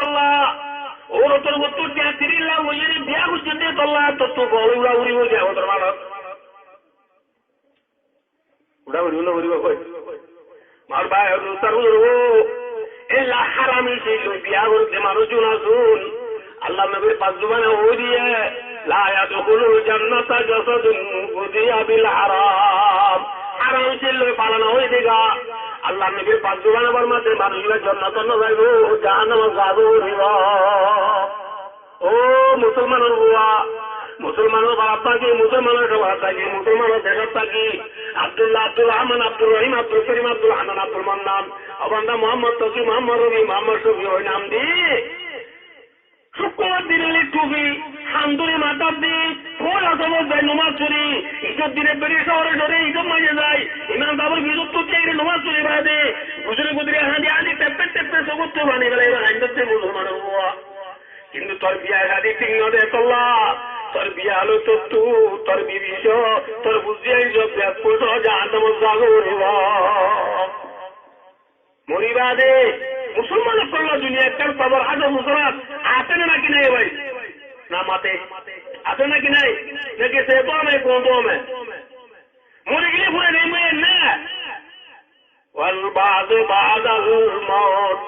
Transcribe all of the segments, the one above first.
তল্লা ওর তোর উত্তর দিয়া তিরিল্লা ওই বিয়া করছে দিয়ে তল্লা তোর তো বল উড়া উড়িব দিয়া তোর মানুষ উড়া উড়িব না উড়িব কই মার ভাই তার উড়ব এলা হারামি সেই বিয়া করতে মানুষজন আসুন আল্লাহ নবীর পাঁচ জুবানে ওই দিয়ে লা ইয়াদখুলুল জান্নাতা জাসাদুন গুদিয়া বিল হারাম হারাম ছিল পালানো হই দিগা আল্লাহ নবীর পাঁচ জুবানে বর্মাতে মানুষের জান্নাত না যাইব জাহান্নাম যাব রিবা ও মুসলমানের বুয়া মুসলমানের বাপ থাকি মুসলমানের সভা থাকি মুসলমানের দেশের থাকি আব্দুল্লাহ আব্দুল রহমান আব্দুল রহিম আব্দুল করিম আব্দুল হানান আব্দুল মান্নান অবান্দা মোহাম্মদ তকি মোহাম্মদ রবি মোহাম্মদ শফি ওই নাম দি শুক্রবার দিনে টুপি হান্দুরি মাতার দি ফোন আসবো যায় নমাজ চুরি ঈদের দিনে বেরিয়ে শহরে ধরে ঈদের মাঝে যায় ইমাম বাবুর বিদ্যুৎ তো চাই নমাজ চুরি বাদে গুজরে গুজরে হাঁদি আদি টেপে টেপে সবুজ বানিয়ে গেলে এবার হাইন্দে মুসলমানের বুয়া কিন্তু তোর বিয়া গাড়ি ঠিক নদে তল্লা তোর বিয়া হলো তোর বিবিষ তোর বুঝিয়াই ব্যাগ করছো জাহান্নাম জাগর মরিবা দে মুসলমানের করলো দুনিয়া একটা খবর আজও মুসলমান আছে নাকি নাই ভাই না মাতে আছে নাকি নাই নাকি সে তো আমি কোন মে মরে গেলে পুরো নেই মেয়ে না ওয়াল বাদু বাদাল মউত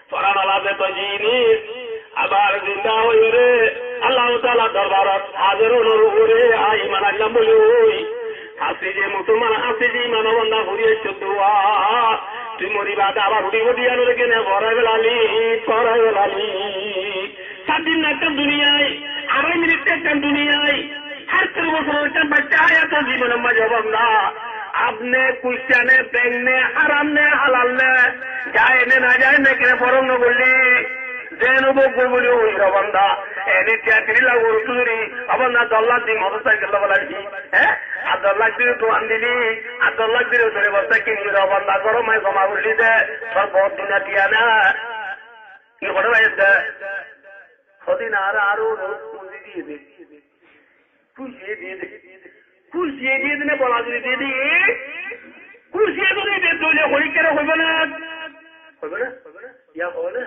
ফরান আলাদে তো জিনিস আবার জিন্দা হই রে আল্লাহ তাআলা দরবারত হাজির হলো রে আই মানাল্লাহ বলি ওই হাসি যে মুসলমান হাসি যে মানবন্দা ঘুরিয়ে চোদ্দা তুই মরিবা আবার উড়িব দিয়া রে কেনে ভরাই বেলালি 7 দিন একটা দুনিয়ায় 2.5 মিনিট একটা দুনিয়ায় 70 বছর একটা বাচ্চা এত জীবনের মাঝে বন্ধা আপনি কুইস্টানে ব্যাংনে হারাম নে হালাল নে যায় নে না যায় না কেনে পরম ন করলি যেন বকবো বলি ওই রবন্ধা এনে চাকরি লাগো রসুরি অবন্ধা 10 লাখ দিন মোটরসাইকেল বলাছি হ্যাঁ আর 10 লাখ দিনে তো আন দিলি আর 10 লাখ দিনে ধরে বস্তা কিনি রবন্ধা গরমায় জমা করলি দে সব বহুত দিন টিয়া না কি করে ভাই সদিন আরো পুঁজি দিয়ে দে খুশিয়ে দিয়ে দিনে বলা যদি দিয়ে দিয়ে খুশিয়ে যদি দিয়ে তুলে হরিকেরা হইবে না ইয়া হবে না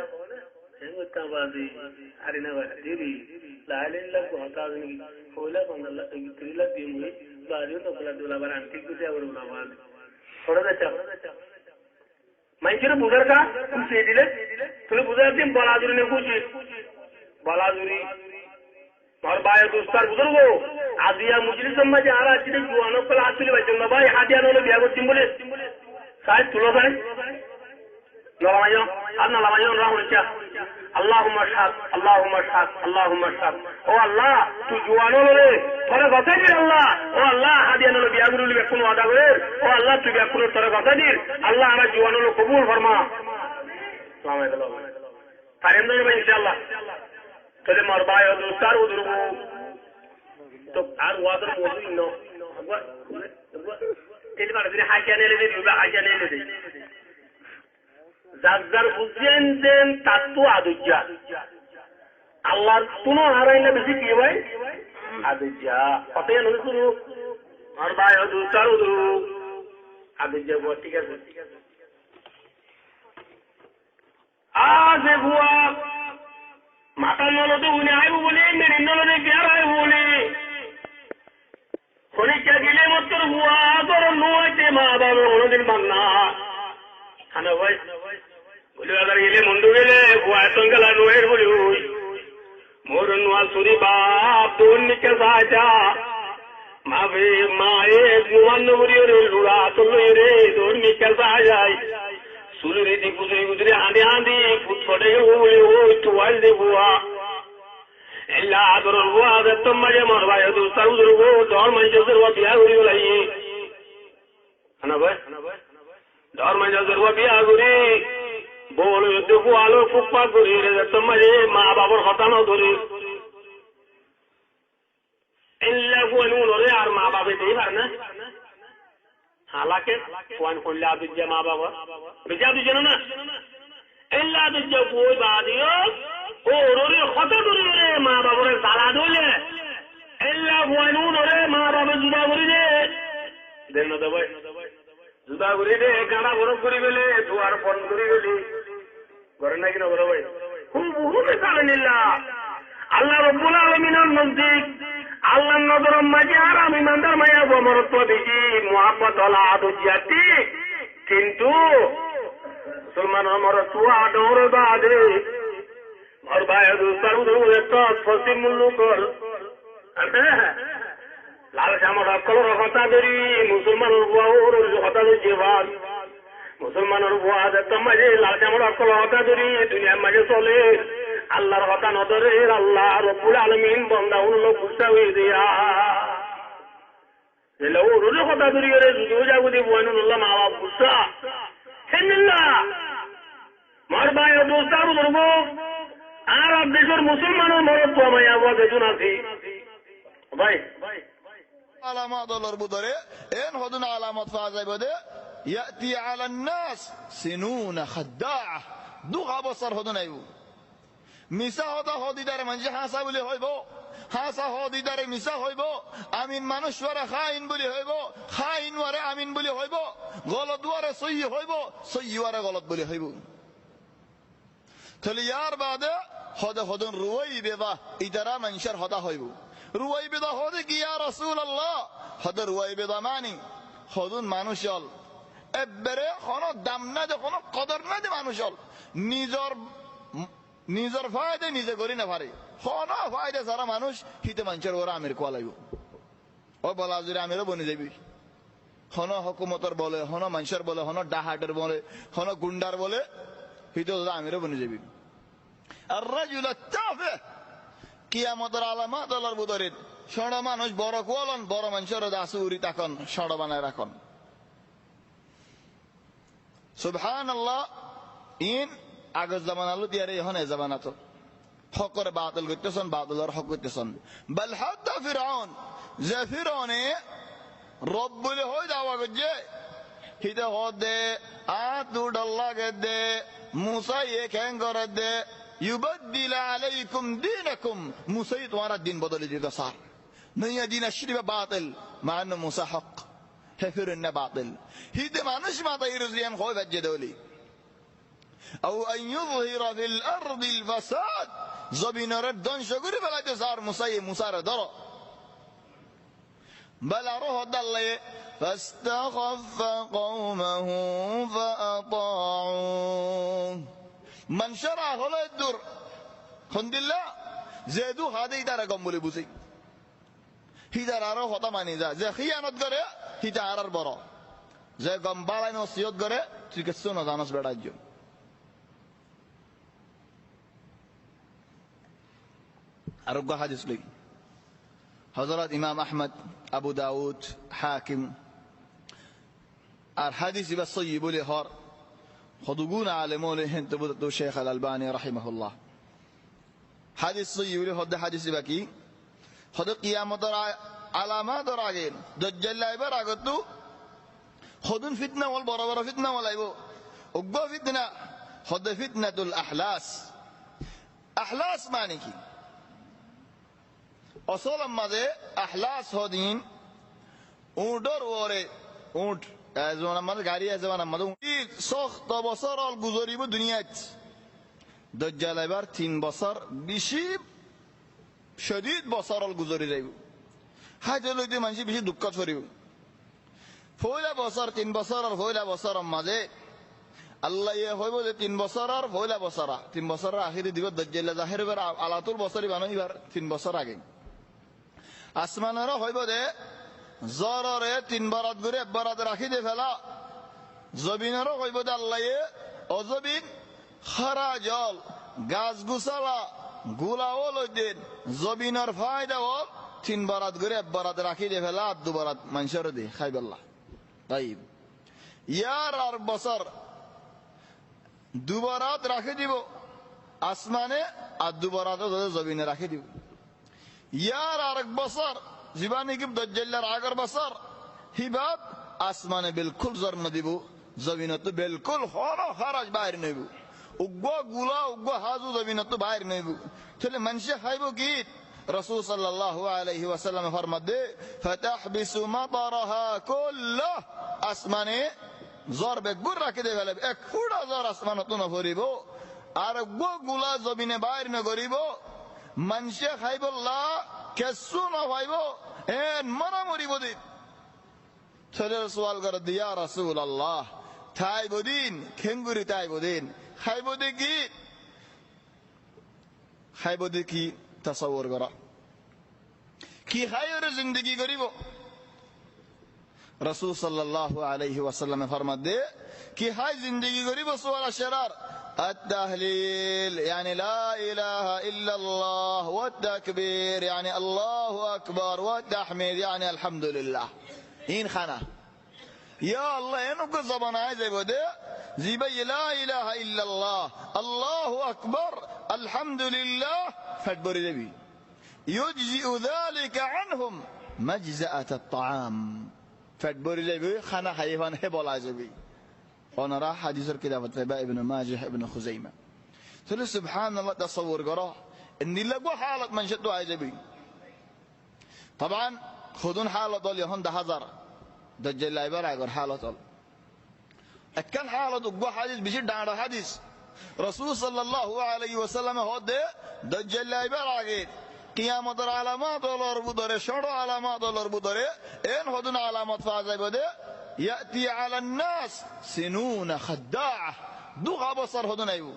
আরে না দেবী লাইলেন লাগ হতা আদমি ফোলা বন্ধলা 3 লাখ দিয়ে মুই বাড়িও তো বলা দোলা বার আন্টি কুতে আবার বলা বাদ থোড়া দা মাইকের বুঝার কা খুশি দিলে তুই বুঝার দিন বলা জুরি নে খুশি বলা জুরি और भाई दोस्तार बुजुर्ग आदिया मुजरी सम्मा जे आरा चिदे जुआनो कल आतुली भाई जंदा भाई हादिया नो बिया को तिम्बुले साइड तुलो साइड लवायो अन्ना लवायो राहुल चा अल्लाहुम्मा शाद ओ अल्लाह तू जुआनो रे थोड़ा কথা দির আল্লাহ ও আল্লাহ হাদিয়া নো বিয়া গুরু লিবে কোন ওয়াদা করে ও আল্লাহ তুই বিয়া কোন তোর কথা দির আল্লাহ আমার जुआनो লো কবুল ফরমা আসসালামু আলাইকুম পারেন না ইনশাআল্লাহ তবে মরবাই দুস্তার উদরব তো আর ওয়াদার মজুই ন তেল মার দিলে হাজানে লে দিবা হাজানে লে দেই জাগজার বুঝেন দেন তাত্ত্ব আদুজ্জা আল্লাহর কোনো হারাইলে বেশি কি ভাই আদুজ্জা কতই নলে শুরু মরবাই দুস্তার উদরব আদুজ্জা বল ঠিক আছে আজে বুয়া মাতার নলতে উনি আইব বলে মেরিন নলতে কেয়ার আইব বলে খনিকা গেলে মতর হুয়া তোর নোয়াইতে মা বাবা কোনদিন বান্না খানা ভাই বলে আদার গেলে মন্ডু গেলে হুয়া তঙ্গলা নোয়ের বলে ওই মোর নোয়া সুরি বাপ তোর নিকে সাজা মাবে মায়ে জুয়ান্ন বলি রে লুড়া তোর রে তোর নিকে সাজাই সুলুরি দি গুজরি গুজরি আঁধি আঁধি ফুটফটে ওই তোয়াল দে বুয়া এল্লা আদর বুয়া দত্তম মাঝে মরবাই দুস্তার উদরব দর মঞ্জের ওয়া বিয়া করি বলাই না ভাই দর মঞ্জের ওয়া বিয়া করি বল দেখো আলো ফুপা করি রে দত্তম মাঝে মা বাবার হতানো ধরে এল্লা বুনু রে আর মা বাবা দেই পার না हालांकि कौन कौन ला दीजिए माँ बाबा भेजा दीजिए ना एल्ला दीजिए कोई बात ओ रे खता दूरी रे माँ बाबा रे साला दोले एल्ला कोई रे माँ बाबा जुदा करी दे देन ना दबाई जुदा करी दे गाना बरफ करी गेले दुआर बंद करी गेली घरे ना कि ना बरो भाई হুবহু মিসালিল্লাহ আল্লাহ রাব্বুল আলামিনের নজদিক আল্লাহর নজরের মাঝে আর আমি ইমানদার মায়া বমরত্ব বেশি মুহাব্বত হল আদুজিয়াতি কিন্তু মুসলমানের মরত্ব আদর বাদে আর ভাই দুস্তার একটা ফসিম মুল্লুকর লাল শ্যামর অকলর হতা ধরি মুসলমানের বুয়ার হতা ধরছে ভাল মুসলমানের বুয়া দেখতাম মাঝে লাল শ্যামর অকল হতা ধরি দুনিয়ার মাঝে চলে আল্লাহর হতা নদরে আল্লাহ রব্বুল আলামিন বন্দা উল্লো গুসা হয়ে দিয়া এলে ওর হতা ধরি রে যদিও যাগুদি বুয়ানুল্লাহ মা বাপ গুসা হেন্দিল্লা মার ভাই দোস্তার ধরব আর দেশের মুসলমানের মরত্ব আমায় আওয়াজ এজন আছি ভাই علامات الاربودره ان هدون علامات فازايبده ياتي على الناس سنون خداعه دوغا بصر هدون ايبو মিছা হতা হদি দারে মানুষ হাসা বলে হইব হাসা হদি দারে মিছা হইব আমিন মানুষ ওরে খাইন বলে হইব খাইন ওরে আমিন বলে হইব গলত ওরে সহি হইব সহি ওরে গলত বলে হইব তাহলে ইয়ার বাদে হদে হদন রুই বেবা ইদারা মানুষের হতা হইব রুই বেদা হদে কি ইয়া রাসূলুল্লাহ হদে রুই বেদা মানি হদুন মানুষল এবারে কোনো দাম না দে কোনো কদর না দে মানুষল নিজের ফায়দা নিজে করি না পারে কোন ফায়দা সারা মানুষ হিতে মানুষের ওরা আমির কোয়ালাইব ও বলা যদি আমিরও বনে যাবি হন হকুমতর বলে হন মানুষের বলে হন ডাহাটের বলে হন গুন্ডার বলে হিতে আমিরও বনে যাবি আর রাজুল তাফে কিয়ামতের আলামাত আল্লাহর বুদরের ষড় মানুষ বড় কোয়ালন বড় মানুষের দাসুরি তাকন ষড় বানায় রাখন সুবহানাল্লাহ ইন আগের জামান আলো দিয়ারে এখন এ জামানা তো হক করে বাতিল করতেছেন বাতিলের হক করতেছেন বল হাত্তা ফিরআউন যে ফিরআনে রব বলে হই দাওয়া করছে হিতে হদে আতুডাল্লাহ গদে মুসা এ কেন করে দে يبدل عليكم دينكم موسى তোমারা দিন বদলে দিতে স্যার নয়া দিন আশরিবা বাতিল মা ان موسى حق হেফিরন বাতিল হিতে মানুষ মাথা ইরজিয়ান হয় বাজে দলি او ان يظهر في الارض الفساد زبين ردن شغري بلاته صار موسى در بل روح الله فاستخف قومه فاطاعوه من شرع هلا الدر الحمد لله زيدو هذا يدار قوم بولي بوسي هيدار عرو خطا ماني زي خيانت করে হিতে আরার বড় যে গম বালাই নসিহত করে তুই কিছু না জানাস বেড়াজ্য আরোগ্য হাদিস লই হযরত ইমাম আহমদ আবু দাউদ হাকিম আর হাদিস বা সহিহ বলে হর خدوغون عالمون هند تبدو الشيخ الألباني رحمه الله حديث صحيح هذا حديث باقي هذا قيامة علامات راجين دجال لا يبرع قدو خدون فتنة والبرابر فتنة ولا يبو وقوا فتنة هذا فتنة الأحلاس أحلاس معنى كي أصلا ماذا أحلاس هذين أودر وره أود زمان ماذا غاري زمان ماذا سخت بصر الجزاري بدنيات دجال عبار 3 بصر بشيب شديد بصر الجزاري ريبو هذا لو دي مانشي بشي دكات فريبو فولا بصر 3 بصر فولا بصر ماذا الله يهوي ده 3 بصر فولا بصر 3 بصر آخر ديو دجال ظاهر بر على طول بصري بانو يبار 3 بصر آگے আসমান রা হইব দে জররে 3 বারাত করে বারাত রাখি দে ফেলা জমিনেরও কইব দে আল্লাহ অজবিন খারা জল গাছ গুছালা গুলাও লই দেন জমিনের ফায়দা হল 3 বারাত করে বারাত রাখি দে ফেলা 2 বারাত মানুষের দে খাইবাল্লাহ তাইব ইয়ার আর বছর 2 বারাত রাখি দিব আসমানে আর 2 বারাত জমিনে রাখি দিব ইয়ার আরেক বছর জীবানি কি দজ্জালের আগের বছর হিবাব আসমানে বিলকুল জন্ম দিব জমিনে তো বিলকুল হরা খারাজ বাইরে নেব উগ্গ গুলা উগ্গ হাজু জমিনে তো বাইরে নেব তাহলে মানুষ খাইব কি রাসূল সাল্লাল্লাহু আলাইহি ওয়াসাল্লাম ফরমাদে ফাতাহবিসু মাতারহা কুল্লাহ আসমানে জরবে গুর রাখি দে ফেলে এক ফুটা জর আসমান তো না ভরিব আর গুলা জমিনে বাইর নগরিব মানুষে খাইবল্লা কেসু না ভাইব এন মরা মরিব দিন ছেলের সোয়াল করে দিয়া রাসূল আল্লাহ থাই বদিন খেঙ্গুরি তাই বদিন খাইব দেখি তাসাউর করা কি খাইর জিন্দগি করিব রাসূল সাল্লাল্লাহু আলাইহি ওয়াসাল্লাম ফরমাত দে কি হাই জিন্দগি করিব সোয়াল শেরার التهليل يعني لا إله إلا الله والتكبير يعني الله أكبر والتحميد يعني الحمد لله إن خنا يا الله إنك زبان عايز يبدأ زبي لا إله إلا الله الله أكبر الحمد لله فادبر ذبي يجزئ ذلك عنهم مجزأة الطعام فادبر ذبي خنا حيوان هبل عزبي ونرى حديث كده في ابن ماجه ابن خزيمة تقول سبحان الله تصور قراه ان لقوا حالة من شدوا عجبي طبعا خذون حالة دول يهون ده هزار دجال لا يبرع يقول حالة دول كان حالة قوا حديث بشد عن حديث رسول صلى الله عليه وسلم هو ده دجال لا يبرع يقول قيامة العلامات والأربو داره شر علامات والأربو داره إن هدون علامات فازي بده يأتي على الناس سنون خداعة دوغا بصر هدون أيو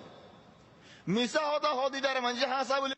ميسا هدا هدي داره منجي حاسب